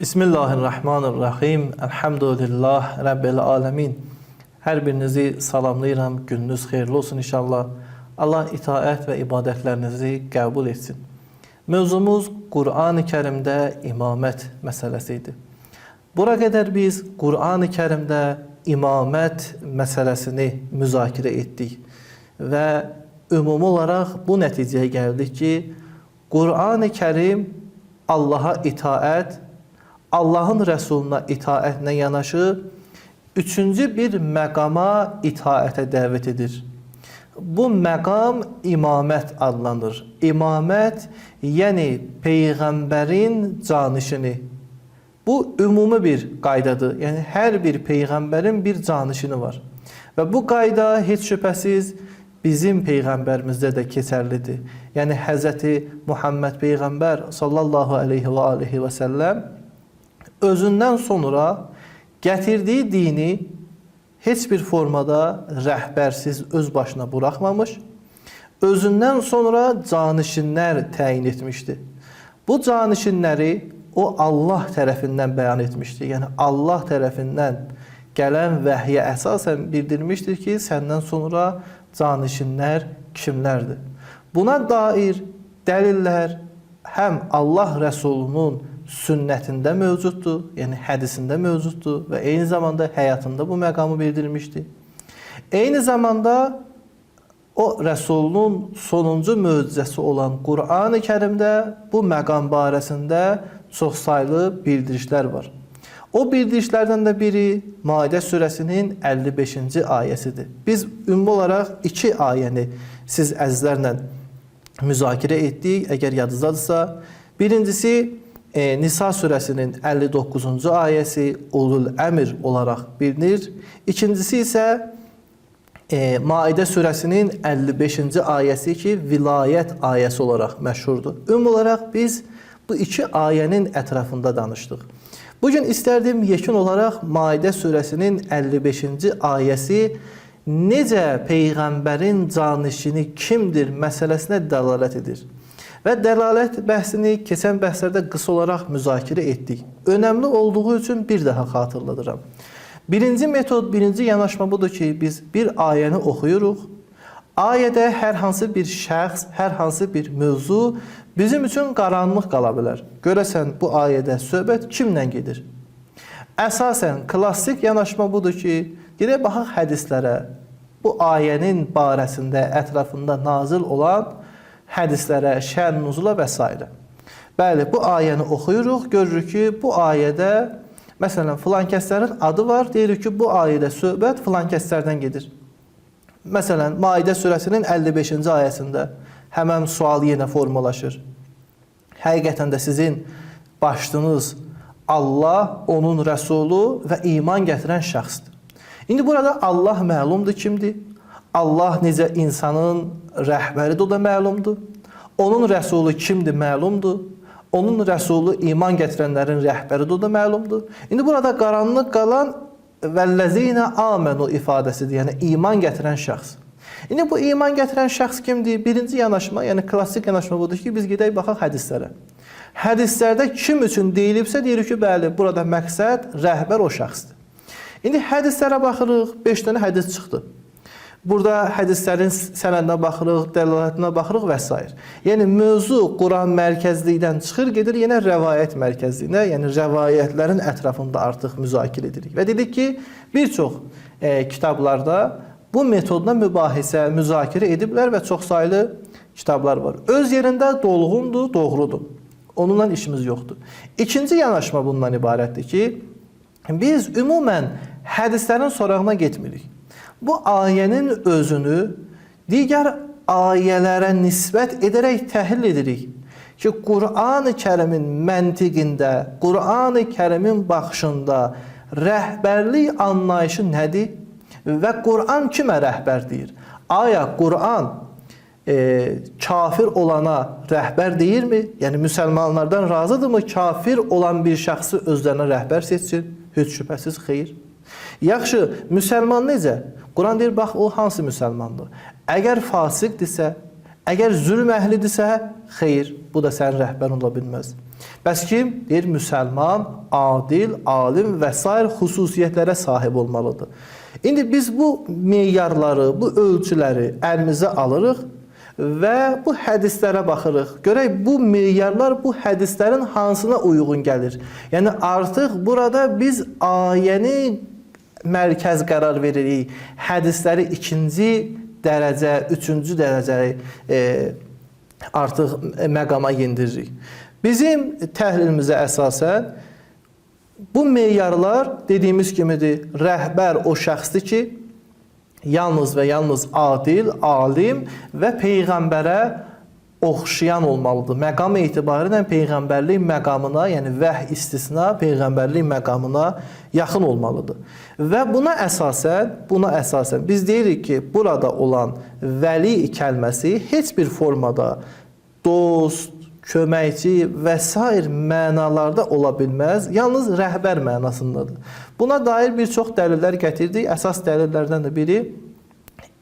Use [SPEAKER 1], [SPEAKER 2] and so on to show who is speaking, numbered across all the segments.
[SPEAKER 1] Bismillahirrahmanirrahim. Elhamdülillah Rabbil alemin. Hər birinizi salamlayıram. Gününüz xeyirli olsun inşallah. Allah itaət və ibadətlərinizi qəbul etsin. Mövzumuz Qur'an-ı Kərimdə imamət məsələsidir. Bura qədər biz Qur'an-ı Kərimdə imamət məsələsini müzakirə etdik və ümumi olaraq bu nəticəyə gəldik ki, Qur'an-ı Kərim Allaha itaət, Allahın Rəsuluna itaətlə yanaşı, üçüncü bir məqama itaətə dəvət edir. Bu məqam imamət adlanır. İmamət, yəni Peyğəmbərin canişini. Bu, ümumi bir qaydadır. Yəni, hər bir Peyğəmbərin bir canişini var. Və bu qayda heç şübhəsiz bizim Peyğəmbərimizdə də keçərlidir. Yəni, Həzrəti Muhammed Peyğəmbər sallallahu aleyhi və aleyhi və səlləm özündən sonra gətirdiyi dini heç bir formada rəhbərsiz öz başına buraxmamış, özündən sonra canişinlər təyin etmişdi. Bu canişinləri o Allah tərəfindən bəyan etmişdi. Yəni Allah tərəfindən gələn vəhyə əsasən bildirmişdir ki, səndən sonra canişinlər kimlərdir? Buna dair dəlillər həm Allah Rəsulunun sünnətində mövcuddur, yəni hədisində mövcuddur və eyni zamanda həyatında bu məqamı bildirmişdir. Eyni zamanda o Rəsulunun sonuncu möcüzəsi olan Qur'an-ı Kərimdə bu məqam barəsində çoxsaylı bildirişlər var. O bildirişlərdən də biri Maidə surəsinin 55-ci ayəsidir. Biz ümumi olaraq iki ayəni siz əzizlərlə müzakirə etdik, əgər yadınızdadırsa. Birincisi, Nisa surəsinin 59-cu ayəsi ulul əmr olaraq bilinir. İkincisi isə Maidə surəsinin 55-ci ayəsi ki, vilayət ayəsi olaraq məşhurdur. Ümumi olaraq biz bu iki ayənin ətrafında danışdıq. Bugün istərdim yekun olaraq Maidə surəsinin 55-ci ayəsi necə Peyğəmbərin canişini kimdir məsələsinə dəlalət edir. Və dəlalət bəhsini keçən bəhslərdə qısa olaraq müzakirə etdik. Önəmli olduğu üçün bir daha xatırladıram. Birinci metod, birinci yanaşma budur ki, biz bir ayəni oxuyuruq. Ayədə hər hansı bir şəxs, hər hansı bir mövzu bizim üçün qaranlıq qala bilər. Görəsən bu ayədə söhbət kimlə gedir? Əsasən, klassik yanaşma budur ki, gedək baxaq hədislərə, bu ayənin barəsində, ətrafında nazil olan hədislərə, şən, nuzula və s. Bəli, bu ayəni oxuyuruq, görürük ki, bu ayədə, məsələn, filan kəslərin adı var, deyirik ki, bu ayədə söhbət filan kəslərdən gedir. Məsələn, Maidə surəsinin 55-ci ayəsində həmən sual yenə formalaşır. Həqiqətən də sizin başdınız Allah, onun rəsulu və iman gətirən şəxsdir. İndi burada Allah məlumdur kimdir? Allah necə insanın rəhbəridir, o da məlumdur. Onun rəsulu kimdir, məlumdur. Onun rəsulu iman gətirənlərin rəhbəridir, o da məlumdur. İndi burada qaranlıq qalan vəlləzinə amenu ifadəsidir, yəni iman gətirən şəxs. İndi bu iman gətirən şəxs kimdir? Birinci yanaşma, yəni klassik yanaşma budur ki, biz gedək baxaq hədislərə. Hədislərdə kim üçün deyilibsə, deyirik ki, bəli, burada məqsəd, rəhbər o şəxsdir. İndi hədislərə baxırıq, 5 dənə hədis çıxdı. Burada hədislərin sənədinə baxırıq, dəlalətinə baxırıq və s. Yəni, mövzu Quran mərkəzlikdən çıxır, gedir yenə rəvayət mərkəzliyinə, yəni rəvayətlərin ətrafında artıq müzakirə edirik. Və dedik ki, bir çox kitablarda bu metodla mübahisə, müzakirə ediblər və çoxsaylı kitablar var. Öz yerində dolğundur, doğrudur. Onunla işimiz yoxdur. İkinci yanaşma bundan ibarətdir ki, biz ümumən hədislərin sorağına getmirik. Bu ayənin özünü digər ayələrə nisbət edərək təhlil edirik ki, Qur'an-ı Kərimin məntiqində, Qur'an-ı Kərimin baxışında rəhbərlik anlayışı nədir və Qur'an kimə rəhbər deyir? Aya Qur'an kafir olana rəhbər deyirmi? Yəni, müsəlmanlardan razıdırmı kafir olan bir şəxsi özlərinə rəhbər seçsin? Heç şübhəsiz xeyr. Yaxşı, müsəlman necə? Quran deyir, bax, o hansı müsəlmandır? Əgər fasiqdirsə, əgər zülm əhlidirsə, xeyr, bu da sənin rəhbərin ola bilməz. Bəs kim? Deyir, müsəlman, adil, alim və s. xüsusiyyətlərə sahib olmalıdır. İndi biz bu meyarları, bu ölçüləri əlimizə alırıq və bu hədislərə baxırıq. Görək, bu meyarlar bu hədislərin hansına uyğun gəlir? Yəni, artıq burada biz ayəni mərkəz qərar veririk. Hədisləri ikinci dərəcə, üçüncü dərəcə artıq məqama yendiririk. Bizim təhlilimizə əsasən bu meyarlar dediyimiz kimidir. Rəhbər o şəxsdir ki, yalnız və yalnız adil, alim və Peyğəmbərə oxşayan olmalıdır. Məqam etibarıyla Peyğəmbərlik məqamına, yəni vəh istisna Peyğəmbərlik məqamına yaxın olmalıdır. Və buna əsasən biz deyirik ki, burada olan vəli kəlməsi heç bir formada dost, köməkçi və s. mənalarda ola bilməz, yalnız rəhbər mənasındadır. Buna dair bir çox dəlillər gətirdik. Əsas dəlillərdən də biri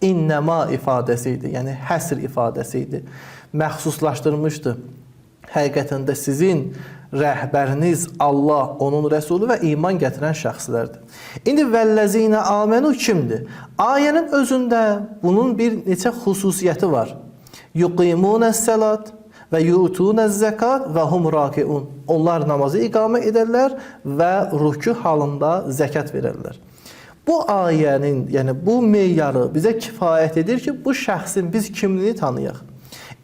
[SPEAKER 1] innəma ifadəsi idi, yəni həsr ifadəsi idi. Məxsuslaşdırmışdı. Həqiqətən də sizin rəhbəriniz Allah, onun rəsulu və iman gətirən şəxslərdir. İndi vəlləzinə amenu kimdir? Ayənin özündə bunun bir neçə xüsusiyyəti var. Yuqimunəs-səlat və yutunəz-zəkat və hum rakiun. Onlar namazı iqamə edərlər və rükû halında zəkat verərlər. Bu ayənin, yəni bu meyarı bizə kifayət edir ki, bu şəxsin biz kimliyini tanıyaq.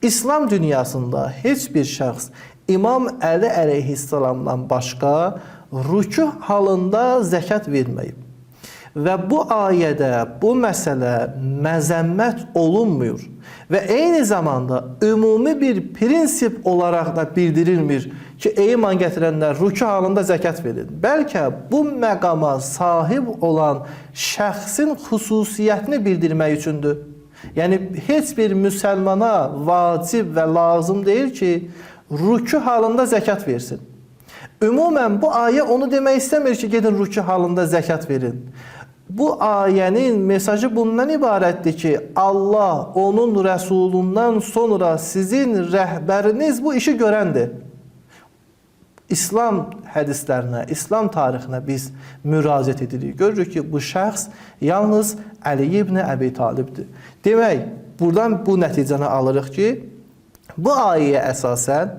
[SPEAKER 1] İslam dünyasında heç bir şəxs İmam Əli əleyhissalamdan başqa rükû halında zəkat verməyib. Və bu ayədə bu məsələ məzəmmət olunmuyor və eyni zamanda ümumi bir prinsip olaraq da bildirilmir ki, iman gətirənlər rükû halında zəkat verin. Bəlkə bu məqama sahib olan şəxsin xüsusiyyətini bildirmək üçündür. Yəni, heç bir müsəlmana vacib və lazım deyil ki, rükû halında zəkat versin. Ümumən bu ayə onu demək istəmir ki, gedin rükû halında zəkat verin. Bu ayənin mesajı bundan ibarətdir ki, Allah onun rəsulundan sonra sizin rəhbəriniz bu işi görəndir. İslam hədislərinə, İslam tarixinə biz müraciət edirik. Görürük ki, bu şəxs yalnız Əli ibn Əbi Talibdir. Demək, buradan bu nəticəni alırıq ki, bu ayəyə əsasən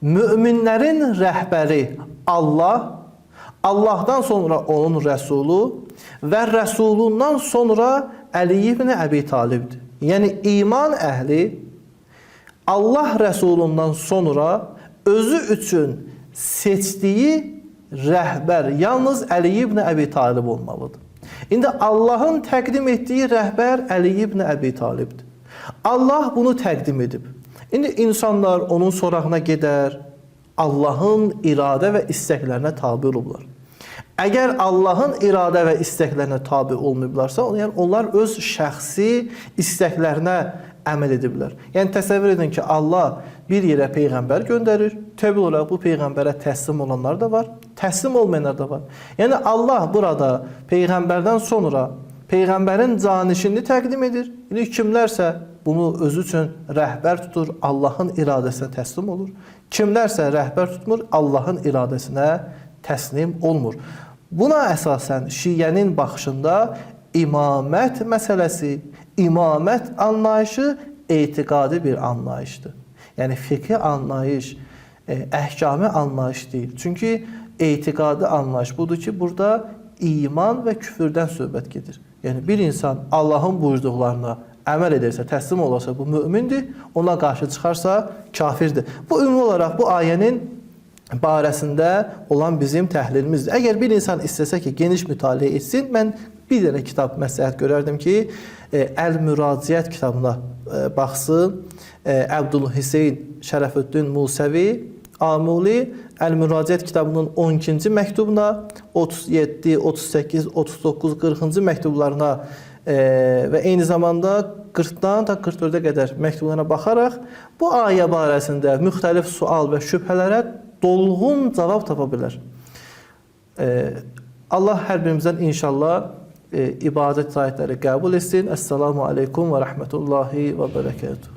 [SPEAKER 1] möminlərin rəhbəri Allah, Allahdan sonra onun rəsulu və rəsulundan sonra Əli ibn Əbi Talibdir. Yəni, iman əhli Allah rəsulundan sonra özü üçün seçdiyi rəhbər yalnız Əli ibn Əbi Talib olmalıdır. İndi Allahın təqdim etdiyi rəhbər Əli ibn Əbi Talibdir. Allah bunu təqdim edib. İndi insanlar onun sorağına gedər, Allahın iradə və istəklərinə tabi olublar. Əgər Allahın iradə və istəklərinə tabi olmayıblarsa, onlar öz şəxsi istəklərinə əməl ediblər. Yəni, təsəvvür edin ki, Allah bir yerə Peyğəmbər göndərir, təbii olaraq bu Peyğəmbərə təslim olanlar da var, təslim olmayanlar da var. Yəni, Allah burada Peyğəmbərdən sonra Peyğəmbərin canişinini təqdim edir. Yəni, kimlərsə bunu özü üçün rəhbər tutur, Allahın iradəsinə təslim olur. Kimlərsə rəhbər tutmur, Allahın iradəsinə təslim olmur. Buna əsasən şiyyənin baxışında imamət məsələsi, imamət anlayışı etiqadi bir anlayışdır. Yəni, fiqhi anlayış, əhkami anlayış deyil. Çünki etiqadi anlayış budur ki, burada iman və küfürdən söhbət gedir. Yəni, bir insan Allahın buyurduqlarına əməl edirsə, təslim olarsa bu mümindir, ona qarşı çıxarsa kafirdir. Bu ümumi olaraq bu ayənin barəsində olan bizim təhlilimizdir. Əgər bir insan istəsə ki, geniş mütaliə etsin, mən bir dənə kitab məsləhət görərdim ki, Əl-Müraciət kitabına baxsın. Əbdülhüseyn Şərəfüddin Musəvi Amuli Əl-Müraciət kitabının 12-ci məktubuna, 37, 38, 39, 40-cı məktublarına və eyni zamanda 40-dan ta 44-ə qədər məktublarına baxaraq bu ayə barəsində müxtəlif sual və şübhələrə dolğun cavab tapa bilər. Allah hər birimizdən inşallah ibadət itaətləri qəbul etsin. Əssalamu aleykum və rəhmətullahi və bərəkətuhu.